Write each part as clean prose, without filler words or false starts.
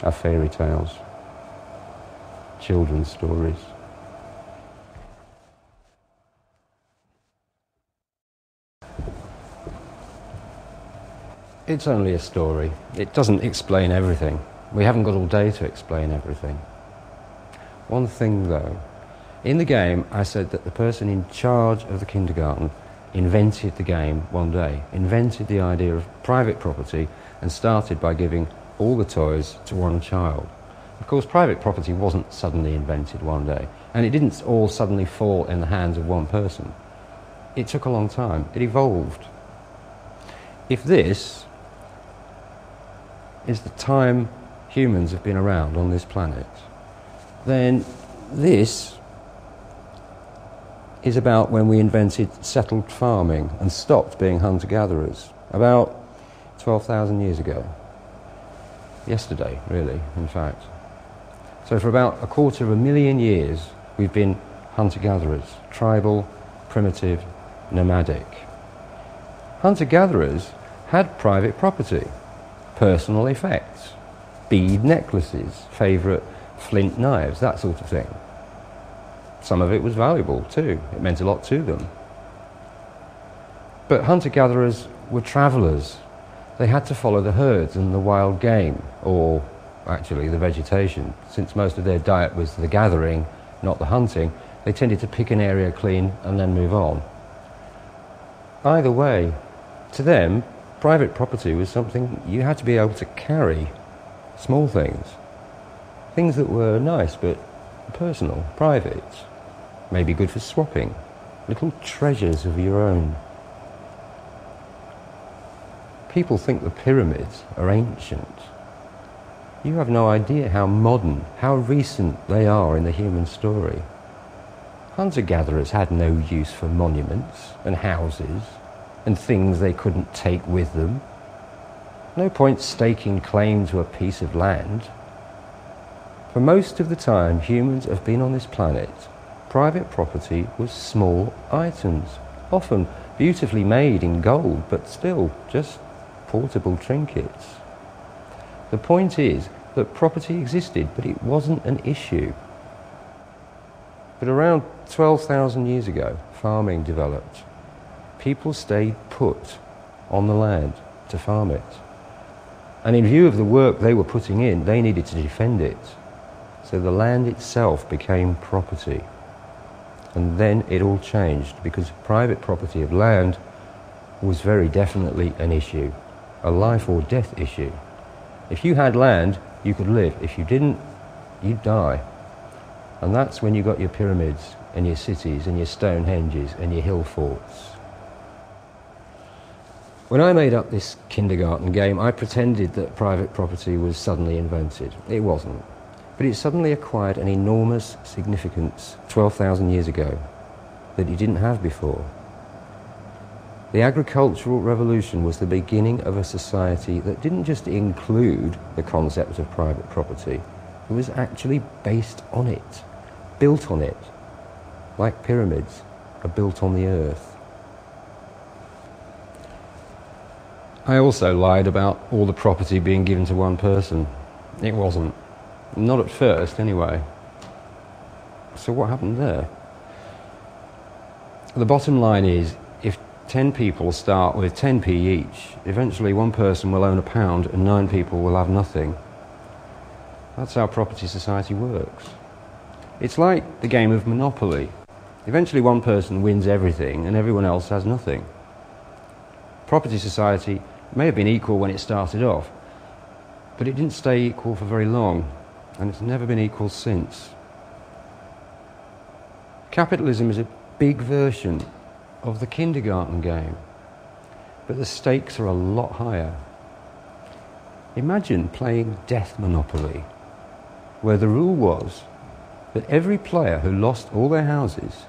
are fairy tales, children's stories. It's only a story. It doesn't explain everything. We haven't got all day to explain everything. One thing though, in the game I said that the person in charge of the kindergarten invented the game one day, invented the idea of private property and started by giving all the toys to one child. Of course, private property wasn't suddenly invented one day, and it didn't all suddenly fall in the hands of one person. It took a long time. It evolved. If this is the time humans have been around on this planet, then this is about when we invented settled farming and stopped being hunter-gatherers, about 12,000 years ago. Yesterday, really, in fact. So for about 250,000 years, we've been hunter-gatherers, tribal, primitive, nomadic. Hunter-gatherers had private property, personal effects, bead necklaces, favourite flint knives, that sort of thing. Some of it was valuable too. It meant a lot to them. But hunter-gatherers were travellers. They had to follow the herds and the wild game, or actually the vegetation. Since most of their diet was the gathering, not the hunting, they tended to pick an area clean and then move on. Either way, to them, private property was something you had to be able to carry. Small things. Things that were nice but personal, private. Maybe good for swapping. Little treasures of your own. People think the pyramids are ancient. You have no idea how modern, how recent they are in the human story. Hunter-gatherers had no use for monuments and houses and things they couldn't take with them. No point staking claim to a piece of land. For most of the time humans have been on this planet, private property was small items, often beautifully made in gold, but still just portable trinkets. The point is that property existed, but it wasn't an issue. But around 12,000 years ago, farming developed. People stayed put on the land to farm it. And in view of the work they were putting in, they needed to defend it. So the land itself became property. And then it all changed, because private property of land was very definitely an issue, a life or death issue. If you had land, you could live. If you didn't, you'd die. And that's when you got your pyramids and your cities and your Stonehenges and your hill forts. When I made up this kindergarten game, I pretended that private property was suddenly invented. It wasn't. But it suddenly acquired an enormous significance 12,000 years ago that it didn't have before. The agricultural revolution was the beginning of a society that didn't just include the concept of private property. It was actually based on it, built on it, like pyramids are built on the earth. I also lied about all the property being given to one person. It wasn't. Not at first, anyway. So what happened there? The bottom line is, if 10 people start with 10p each, eventually one person will own £1 and 9 people will have nothing. That's how property society works. It's like the game of Monopoly. Eventually one person wins everything and everyone else has nothing. Property society may have been equal when it started off, but it didn't stay equal for very long, and it's never been equal since. Capitalism is a big version of the kindergarten game, but the stakes are a lot higher. Imagine playing Death Monopoly, where the rule was that every player who lost all their houses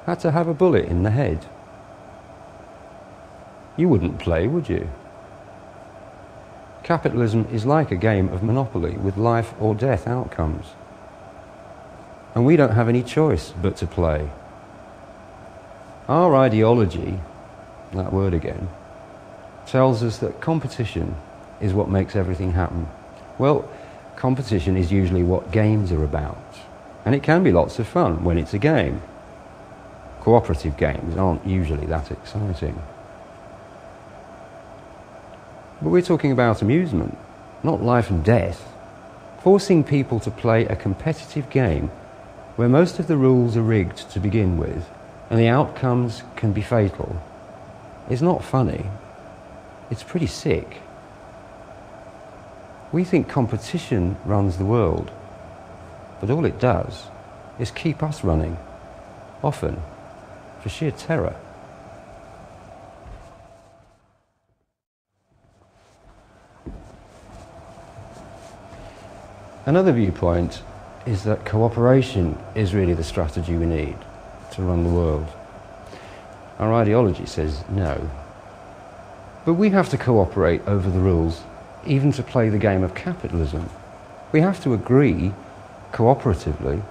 had to have a bullet in the head. You wouldn't play, would you? Capitalism is like a game of Monopoly with life or death outcomes. And we don't have any choice but to play. Our ideology, that word again, tells us that competition is what makes everything happen. Well, competition is usually what games are about. And it can be lots of fun when it's a game. Cooperative games aren't usually that exciting. But we're talking about amusement, not life and death. Forcing people to play a competitive game where most of the rules are rigged to begin with and the outcomes can be fatal is not funny. It's pretty sick. We think competition runs the world, but all it does is keep us running, often for sheer terror. Another viewpoint is that cooperation is really the strategy we need to run the world. Our ideology says no. But we have to cooperate over the rules, even to play the game of capitalism. We have to agree cooperatively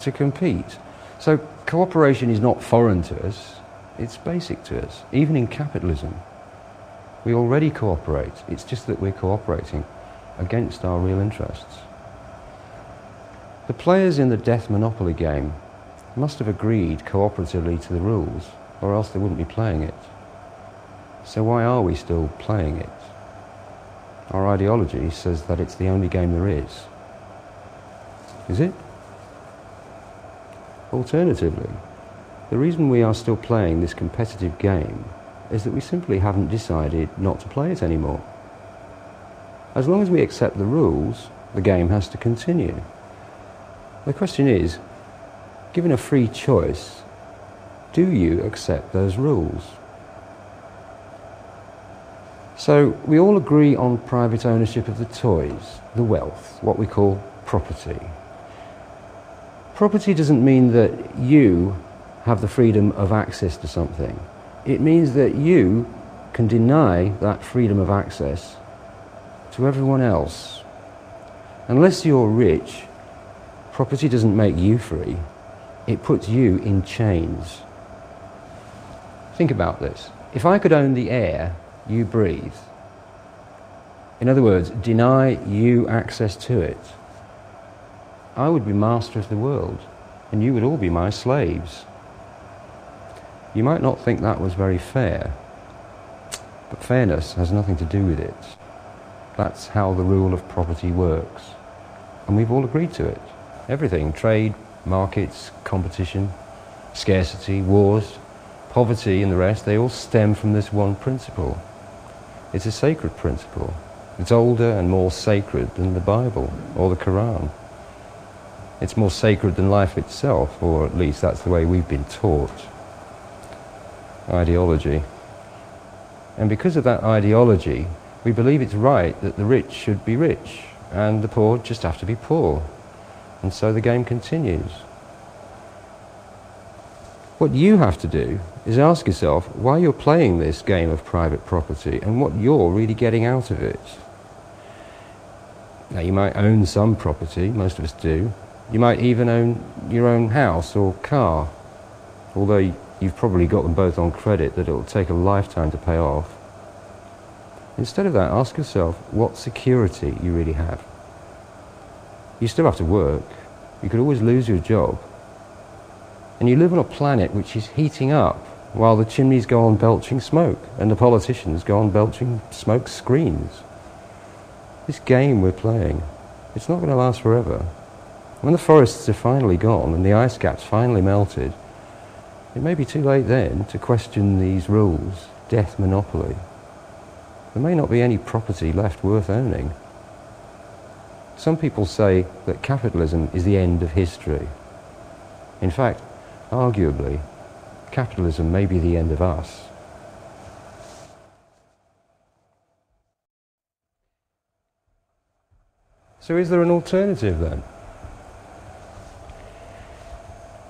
to compete. So cooperation is not foreign to us, it's basic to us, even in capitalism. We already cooperate, it's just that we're cooperating against our real interests. The players in the death monopoly game must have agreed cooperatively to the rules, or else they wouldn't be playing it. So why are we still playing it? Our ideology says that it's the only game there is. Is it? Alternatively, the reason we are still playing this competitive game is that we simply haven't decided not to play it anymore. As long as we accept the rules, the game has to continue. The question is, given a free choice, do you accept those rules? So we all agree on private ownership of the toys, the wealth, what we call property. Property doesn't mean that you have the freedom of access to something. It means that you can deny that freedom of access to everyone else. Unless you're rich, property doesn't make you free. It puts you in chains. Think about this. If I could own the air you breathe, in other words, deny you access to it, I would be master of the world, and you would all be my slaves. You might not think that was very fair, but fairness has nothing to do with it. That's how the rule of property works, and we've all agreed to it. Everything, trade, markets, competition, scarcity, wars, poverty and the rest, they all stem from this one principle. It's a sacred principle. It's older and more sacred than the Bible or the Quran. It's more sacred than life itself, or at least that's the way we've been taught. Ideology. And because of that ideology, we believe it's right that the rich should be rich and the poor just have to be poor. And so the game continues. What you have to do is ask yourself why you're playing this game of private property and what you're really getting out of it. Now, you might own some property, most of us do. You might even own your own house or car, although you've probably got them both on credit that it'll take a lifetime to pay off. Instead of that, ask yourself what security you really have. You still have to work. You could always lose your job. And you live on a planet which is heating up while the chimneys go on belching smoke and the politicians go on belching smoke screens. This game we're playing, it's not going to last forever. When the forests are finally gone and the ice caps finally melted, it may be too late then to question these rules, death monopoly. There may not be any property left worth owning. Some people say that capitalism is the end of history. In fact, arguably, capitalism may be the end of us. So is there an alternative then?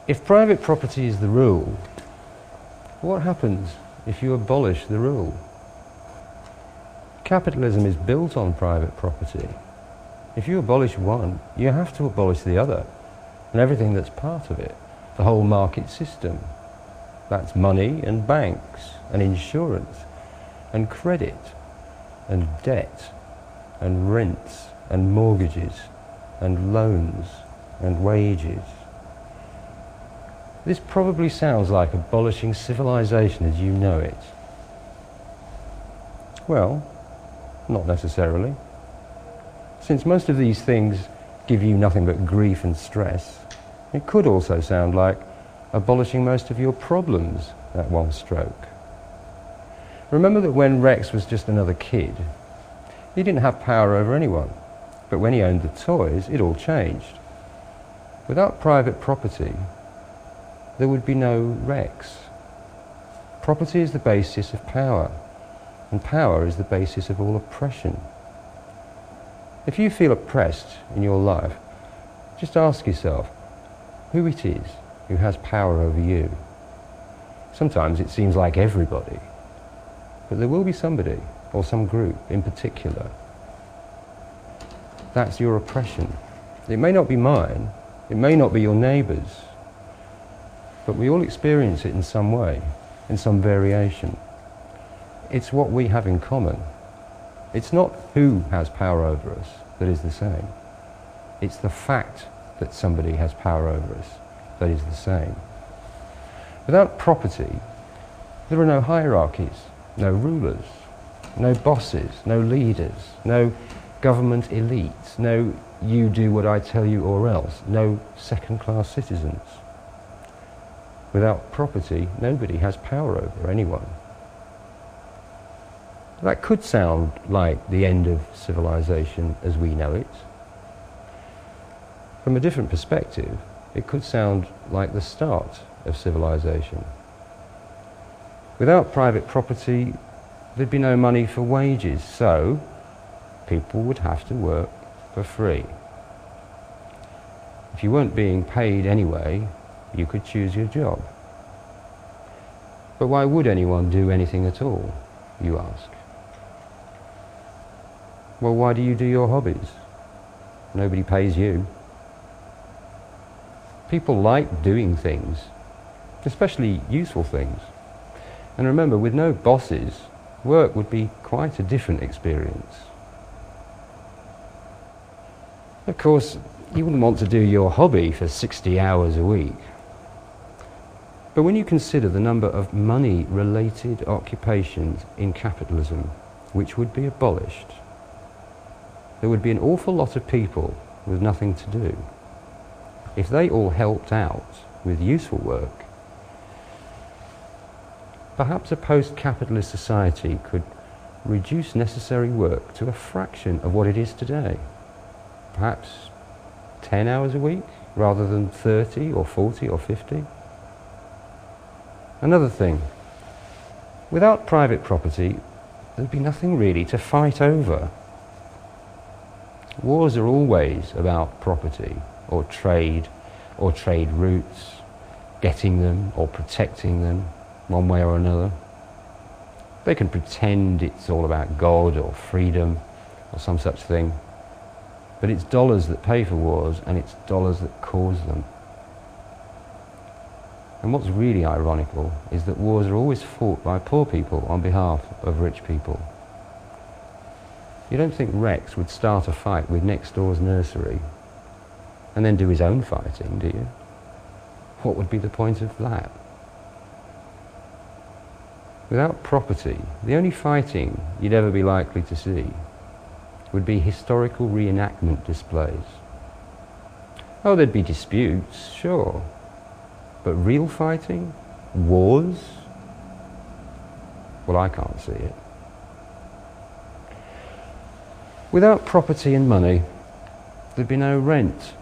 If private property is the rule, what happens if you abolish the rule? Capitalism is built on private property. If you abolish one, you have to abolish the other, and everything that's part of it, the whole market system. That's money and banks and insurance and credit and debt and rents and mortgages and loans and wages. This probably sounds like abolishing civilization as you know it. Well, not necessarily. Since most of these things give you nothing but grief and stress, it could also sound like abolishing most of your problems at one stroke. Remember that when Rex was just another kid, he didn't have power over anyone. But when he owned the toys, it all changed. Without private property, there would be no Rex. Property is the basis of power, and power is the basis of all oppression. If you feel oppressed in your life, just ask yourself who it is who has power over you. Sometimes it seems like everybody, but there will be somebody or some group in particular. That's your oppression. It may not be mine, it may not be your neighbour's, but we all experience it in some way, in some variation. It's what we have in common. It's not who has power over us that is the same. It's the fact that somebody has power over us that is the same. Without property, there are no hierarchies, no rulers, no bosses, no leaders, no government elites, no you do what I tell you or else, no second-class citizens. Without property, nobody has power over anyone. That could sound like the end of civilization as we know it. From a different perspective, it could sound like the start of civilization. Without private property, there'd be no money for wages, so people would have to work for free. If you weren't being paid anyway, you could choose your job. But why would anyone do anything at all, you ask? Well, why do you do your hobbies? Nobody pays you. People like doing things, especially useful things. And remember, with no bosses, work would be quite a different experience. Of course, you wouldn't want to do your hobby for 60 hours a week. But when you consider the number of money-related occupations in capitalism which would be abolished, there would be an awful lot of people with nothing to do. If they all helped out with useful work, perhaps a post-capitalist society could reduce necessary work to a fraction of what it is today. Perhaps 10 hours a week rather than 30 or 40 or 50. Another thing, without private property, there'd be nothing really to fight over. Wars are always about property or trade routes, getting them or protecting them one way or another. They can pretend it's all about God or freedom or some such thing, but it's dollars that pay for wars and it's dollars that cause them. And what's really ironical is that wars are always fought by poor people on behalf of rich people. You don't think Rex would start a fight with next door's nursery and then do his own fighting, do you? What would be the point of that? Without property, the only fighting you'd ever be likely to see would be historical reenactment displays. Oh, there'd be disputes, sure. But real fighting? Wars? Well, I can't see it. Without property and money, there'd be no rent,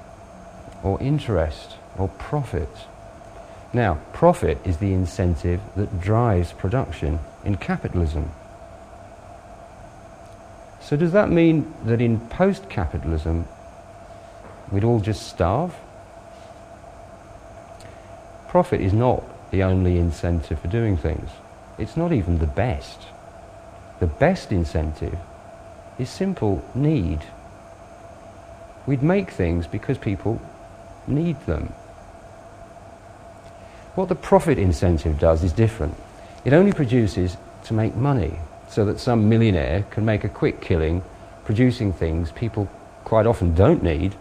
or interest, or profit. Now, profit is the incentive that drives production in capitalism. So does that mean that in post-capitalism, we'd all just starve? Profit is not the only incentive for doing things. It's not even the best. The best incentive is simple need. We'd make things because people need them. What the profit incentive does is different. It only produces to make money, so that some millionaire can make a quick killing producing things people quite often don't need,